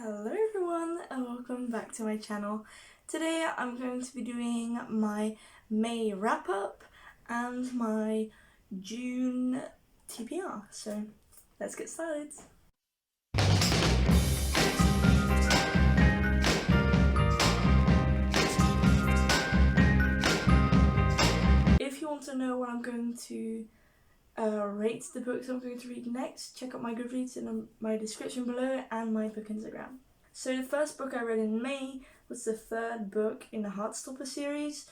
Hello everyone and welcome back to my channel. Today I'm going to be doing my May wrap up and my June TBR, so let's get started. If you want to know what I'm going to rate the books I'm going to read next, check out my Goodreads in my description below and my book Instagram. So the first book I read in May was the third book in the Heartstopper series.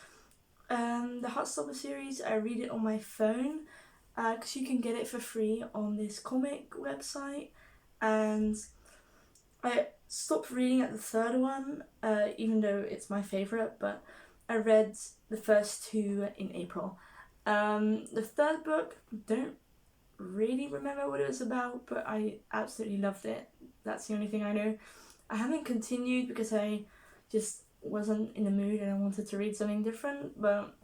The Heartstopper series, I read it on my phone because you can get it for free on this comic website, and I stopped reading at the third one, even though it's my favourite, but I read the first two in April. The third book, don't really remember what it was about, but I absolutely loved it. That's the only thing I know. I haven't continued because I just wasn't in the mood and I wanted to read something different, but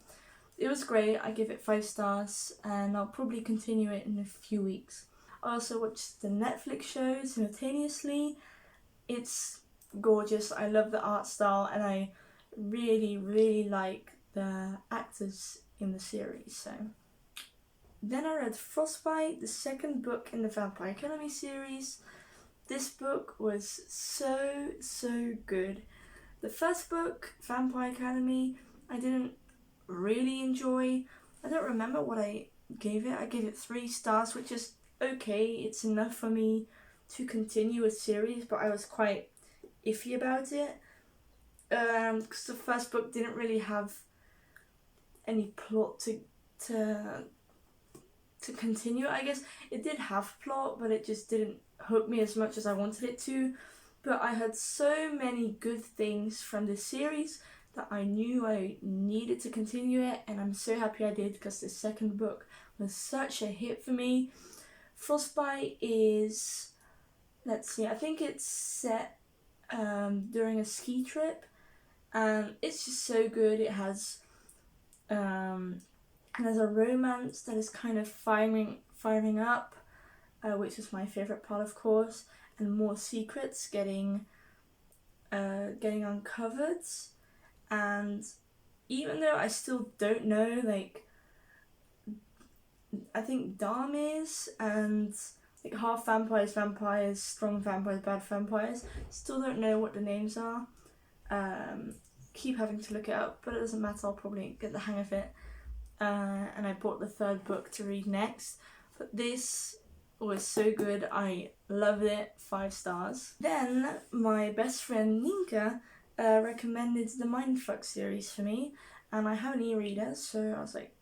it was great. I give it 5 stars and I'll probably continue it in a few weeks. I also watched the Netflix show simultaneously. It's gorgeous. I love the art style and I really like the actors in the series. So then I read Frostbite, the second book in the Vampire Academy series. This book was so good. The first book, Vampire Academy, I didn't really enjoy. I don't remember what I gave it. I gave it 3 stars, which is okay. It's enough for me to continue a series, but I was quite iffy about it. Because the first book didn't really have any plot to continue. I guess it did have plot, but it just didn't hook me as much as I wanted it to. But I heard so many good things from this series that I knew I needed to continue it, and I'm so happy I did because the second book was such a hit for me. Frostbite is, let's see, I think it's set during a ski trip, and it's just so good. It has there's a romance that is kind of firing up, which is my favourite part, of course, and more secrets getting uncovered. And even though I still don't know, like, I think Damis and like half vampires, strong vampires, bad vampires, still don't know what the names are. Keep having to look it up, but it doesn't matter, I'll probably get the hang of it. And I bought the third book to read next. But this was so good, I loved it, 5 stars. Then my best friend Ninka recommended the Mindfuck series for me, and I have an e-reader, so I was like,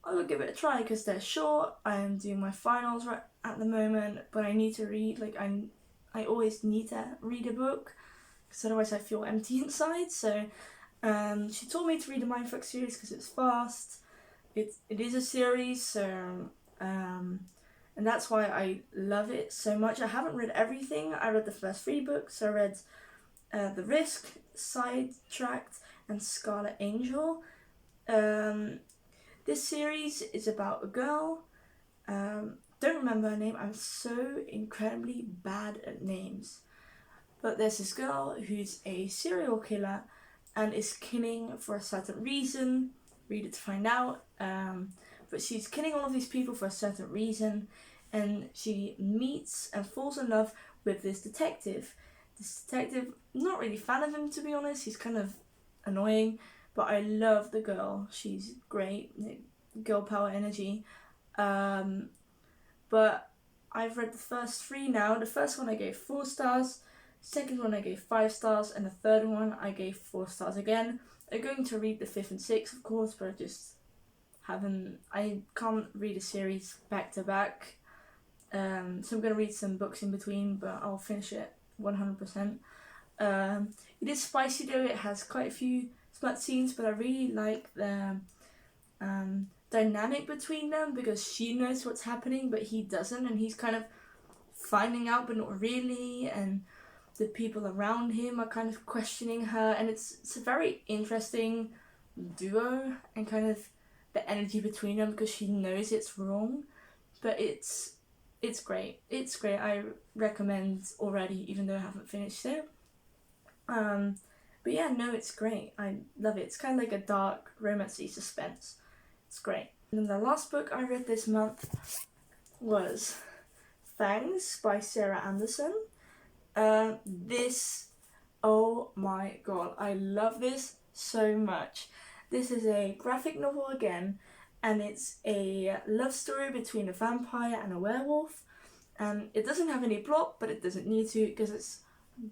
I will give it a try because they're short. I am doing my finals right at the moment, but I need to read, like, I always need to read a book because otherwise I feel empty inside. So she told me to read the Mindfuck series because it's fast. It is a series, so and that's why I love it so much. I haven't read everything. I read the first 3 books. So I read The Risk, Sidetracked, and Scarlet Angel. This series is about a girl. Don't remember her name. I'm so incredibly bad at names. But there's this girl who's a serial killer and is killing for a certain reason. Read it to find out. But she's killing all of these people for a certain reason, and she meets and falls in love with this detective. This detective, not really fan of him, to be honest. He's kind of annoying, but I love the girl. She's great, girl power energy. But I've read the first 3 now. The first one I gave 4 stars. Second one I gave 5 stars, and the third one I gave 4 stars again. I'm going to read the 5th and 6th, of course, but I can't read a series back to back. So I'm going to read some books in between, but I'll finish it 100%. It is spicy though, it has quite a few smut scenes, but I really like the dynamic between them because she knows what's happening, but he doesn't, and he's kind of finding out, but not really, and the people around him are kind of questioning her, and it's a very interesting duo, and kind of the energy between them because she knows it's wrong, but it's it's great. It's great. I recommend already, even though I haven't finished it. But yeah, no, it's great. I love it. It's kind of like a dark romancy suspense. It's great. And then the last book I read this month was Fangs by Sarah Anderson. This, oh my god, I love this so much. This is a graphic novel again, and it's a love story between a vampire and a werewolf. And it doesn't have any plot, but it doesn't need to because it's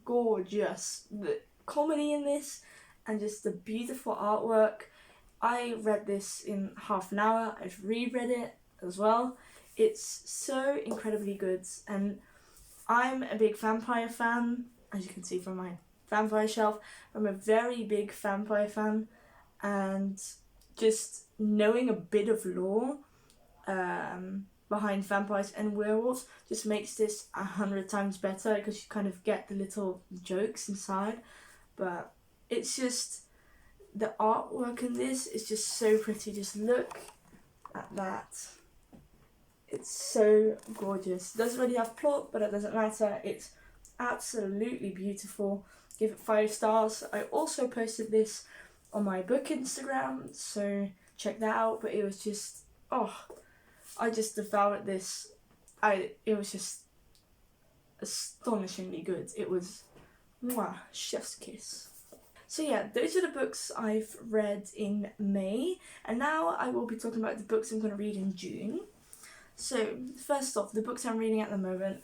gorgeous. The comedy in this and just the beautiful artwork. I read this in half an hour. I've reread it as well. It's so incredibly good, and I'm a big vampire fan, as you can see from my vampire shelf. I'm a very big vampire fan, and just knowing a bit of lore behind vampires and werewolves just makes this 100 times better because you kind of get the little jokes inside. But it's just, the artwork in this is just so pretty. Just look at that. It's so gorgeous. It doesn't really have plot, but it doesn't matter. It's absolutely beautiful. Give it 5 stars. I also posted this on my book Instagram, so check that out. But it was just, I just devoured this. It was just astonishingly good. It was, mwah, chef's kiss. So yeah, those are the books I've read in May, and now I will be talking about the books I'm going to read in June. So first off, the books I'm reading at the moment.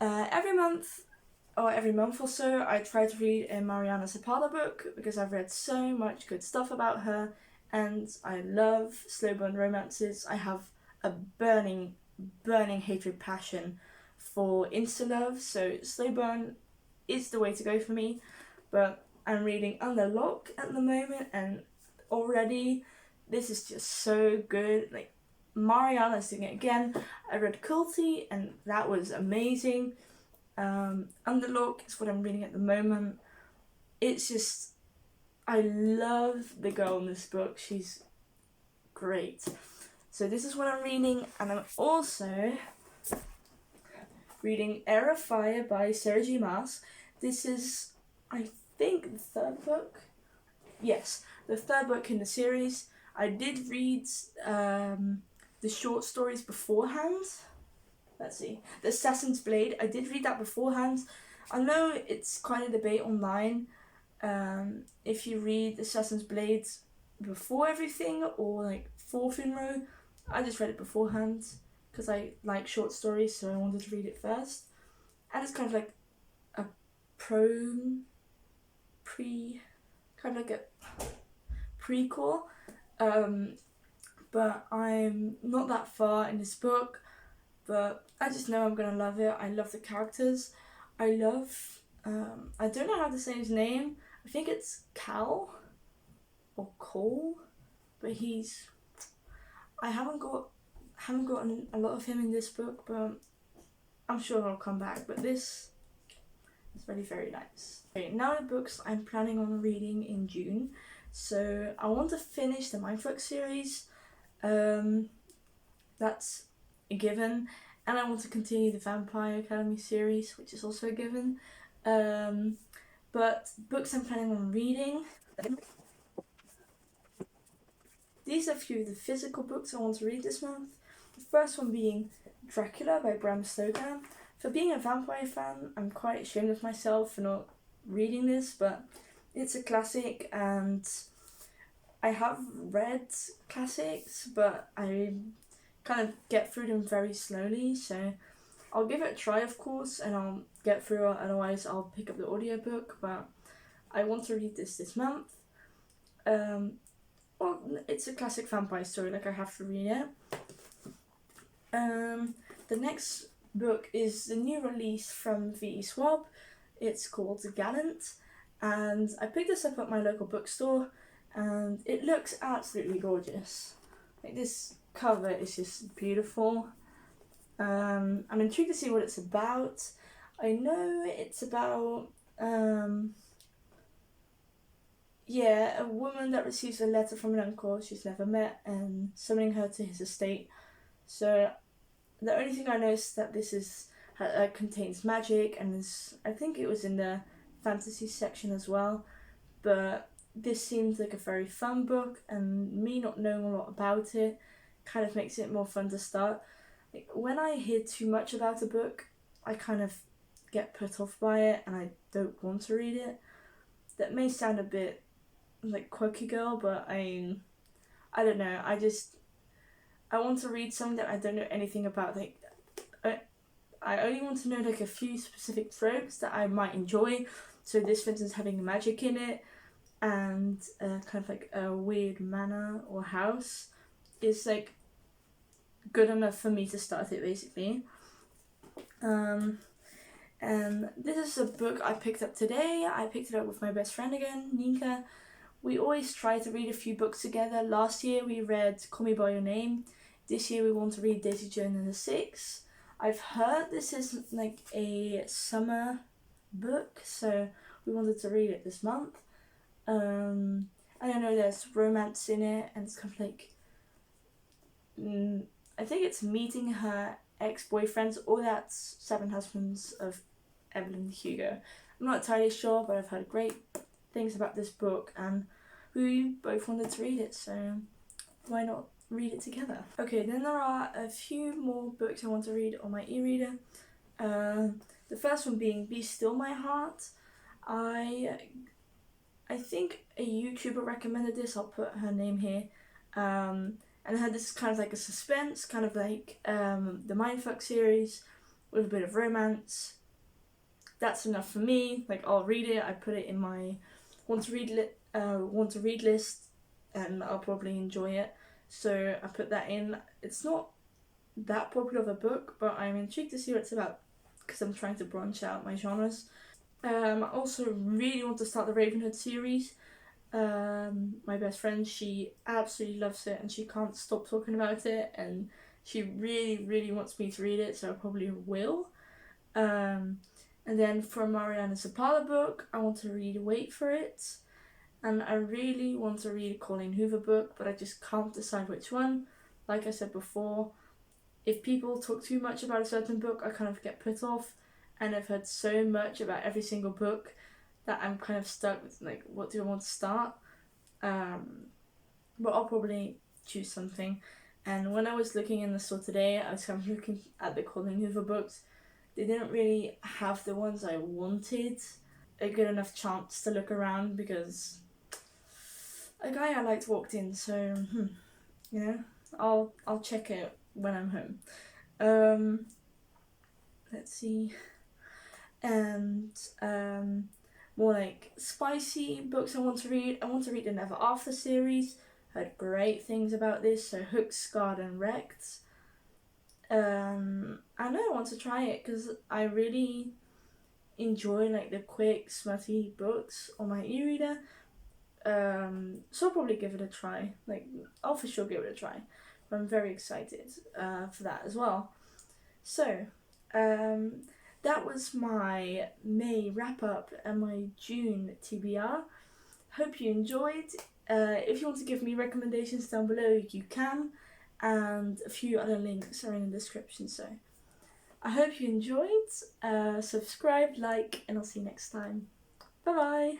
Every month or so, I try to read a Mariana Zapata book because I've read so much good stuff about her, and I love slow burn romances. I have a burning hatred passion for insta-love, so slow burn is the way to go for me. But I'm reading Under Lock at the moment, and already this is just so good. Like, Mariana's doing it again. I read Culty, and that was amazing. Under Lock is what I'm reading at the moment. It's just, I love the girl in this book. She's great. So this is what I'm reading, and I'm also reading Air of Fire by Sarah J. Maas. This is, I think, the third book. Yes, the third book in the series. I did read the short stories beforehand. Let's see. The Assassin's Blade. I did read that beforehand. I know it's quite a debate online if you read Assassin's Blade before everything or like fourth in row. I just read it beforehand because I like short stories, so I wanted to read it first. And it's kind of like a prequel. But I'm not that far in this book, but I just know I'm gonna love it. I love the characters. I love, I don't know how to say his name. I think it's Cal or Cole, but I haven't gotten a lot of him in this book, but I'm sure he'll come back. But this is very, very nice. Okay, now the books I'm planning on reading in June. So I want to finish the Mindfuck series. That's a given. And I want to continue the Vampire Academy series, which is also a given. But books I'm planning on reading. These are a few of the physical books I want to read this month. The first one being Dracula by Bram Stoker. For being a vampire fan, I'm quite ashamed of myself for not reading this, but it's a classic, and I have read classics, but I kind of get through them very slowly, so I'll give it a try, of course, and I'll get through it. Otherwise I'll pick up the audiobook, but I want to read this month. Well, it's a classic vampire story, like I have to read it. The next book is the new release from V.E. Schwab. It's called Gallant, and I picked this up at my local bookstore, and it looks absolutely gorgeous. Like, this cover is just beautiful. I'm intrigued to see what it's about. I know it's about a woman that receives a letter from an uncle she's never met and summoning her to his estate So the only thing I noticed that this contains magic, and I think it was in the fantasy section as well. But this seems like a very fun book, and me not knowing a lot about it kind of makes it more fun to start. Like, when I hear too much about a book, I kind of get put off by it and I don't want to read it. That may sound a bit like quirky girl, but I don't know. I want to read something that I don't know anything about. Like, I only want to know like a few specific tropes that I might enjoy. So this, for instance, having magic in it and kind of like a weird manor or house is like good enough for me to start it, basically. And this is a book I picked up today. I picked it up with my best friend again, Nika. We always try to read a few books together. Last year we read Call Me By Your Name. This year we want to read Daisy Jones and the Six. I've heard this is like a summer book, so we wanted to read it this month. I don't know, there's romance in it, and it's kind of like, I think it's meeting her ex-boyfriends, or that's Seven Husbands of Evelyn Hugo. I'm not entirely sure, but I've heard great things about this book, and we both wanted to read it, so why not read it together? Okay, then there are a few more books I want to read on my e-reader. The first one being Be Still My Heart. I think a YouTuber recommended this. I'll put her name here. And I heard this is kind of like a suspense, kind of like the Mindfuck series with a bit of romance. That's enough for me. Like, I'll read it. I put it in my want to read list, and I'll probably enjoy it. So I put that in. It's not that popular of a book, but I'm intrigued to see what it's about because I'm trying to branch out my genres. I also really want to start the Ravenhood series. My best friend, she absolutely loves it and she can't stop talking about it, and she really, really wants me to read it, so I probably will. And then for Mariana Zapala book, I want to read Wait for It, and I really want to read a Colleen Hoover book, but I just can't decide which one. Like I said before, if people talk too much about a certain book, I kind of get put off, and I've heard so much about every single book that I'm kind of stuck with, like, what do I want to start? But I'll probably choose something. And when I was looking in the store today, I was kind of looking at the Colleen Hoover books. They didn't really have the ones I wanted a good enough chance to look around because a guy I liked walked in, so you know, I'll check it when I'm home. Let's see. And more like spicy books I want to read. I want to read the Never After series. Heard great things about this. So Hooked, Scarred and Wrecked. I know I want to try it because I really enjoy like the quick, smutty books on my e-reader. So I'll probably give it a try. Like, I'll for sure give it a try. But I'm very excited for that as well. So, that was my May wrap up and my June TBR. Hope you enjoyed. If you want to give me recommendations down below, you can. And a few other links are in the description. So I hope you enjoyed. Subscribe, like, and I'll see you next time. Bye bye.